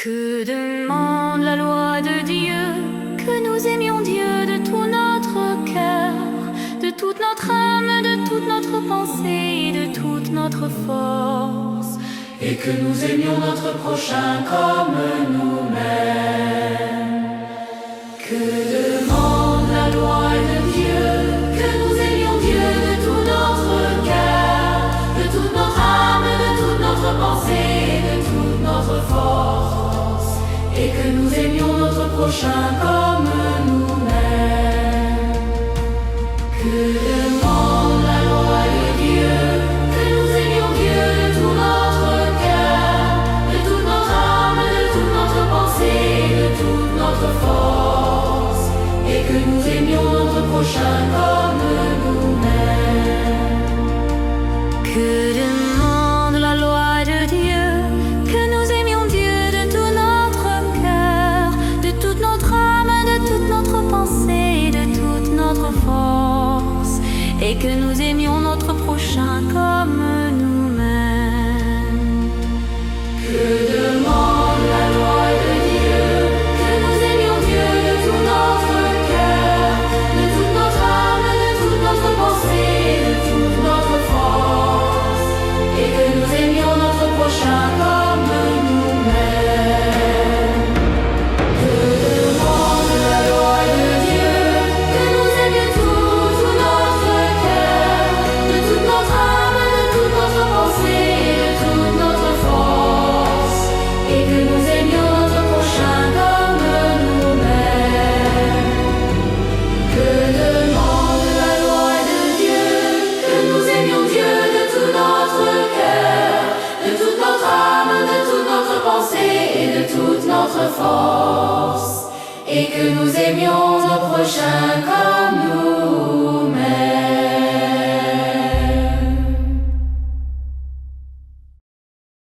Que demande la loi de Dieu? Que nous aimions Dieu de tout notre cœur, de toute notre âme, de toute notre pensée et de toute notre force, et que nous aimions notre prochain comme nous-mêmes. Que demande la loi de Dieu? Que nous aimions Dieu de tout notre cœur, de toute notre âme, de toute notre pensée et de toute notre force, et que nous aimions notre prochain comme nous-mêmes. Que demande la loi de Dieu? Que nous aimions Dieu de tout notre cœur, de toute notre âme, de toute notre pensée et de toute notre force, et que nous aimions notre prochain comme nous-mêmes. Que demande la loi de Dieu? Que nous aimions Dieu de tout notre cœur, de toute notre âme, de toute notre pensée et de toute notre force, et que nous aimions notre prochain comme nous-mêmes. Que demande la loi de Dieu? Que nous aimions Dieu de tout notre cœur, de toute notre âme, de toute notre pensée et de toute notre force, et que nous aimions notre prochain comme nous-mêmes. Que demande la loi de Dieu? Que nous aimions tout notre cœur, de toute notre âme, de toute notre pensée et de toute notre force, et que nous aimions notre prochain comme nous-mêmes. Que demande la loi de Dieu? Que nous aimions Dieu de tout notre cœur, de toute notre âme, de toute notre pensée et de toute notre force, et que nous aimions nos prochains comme nous.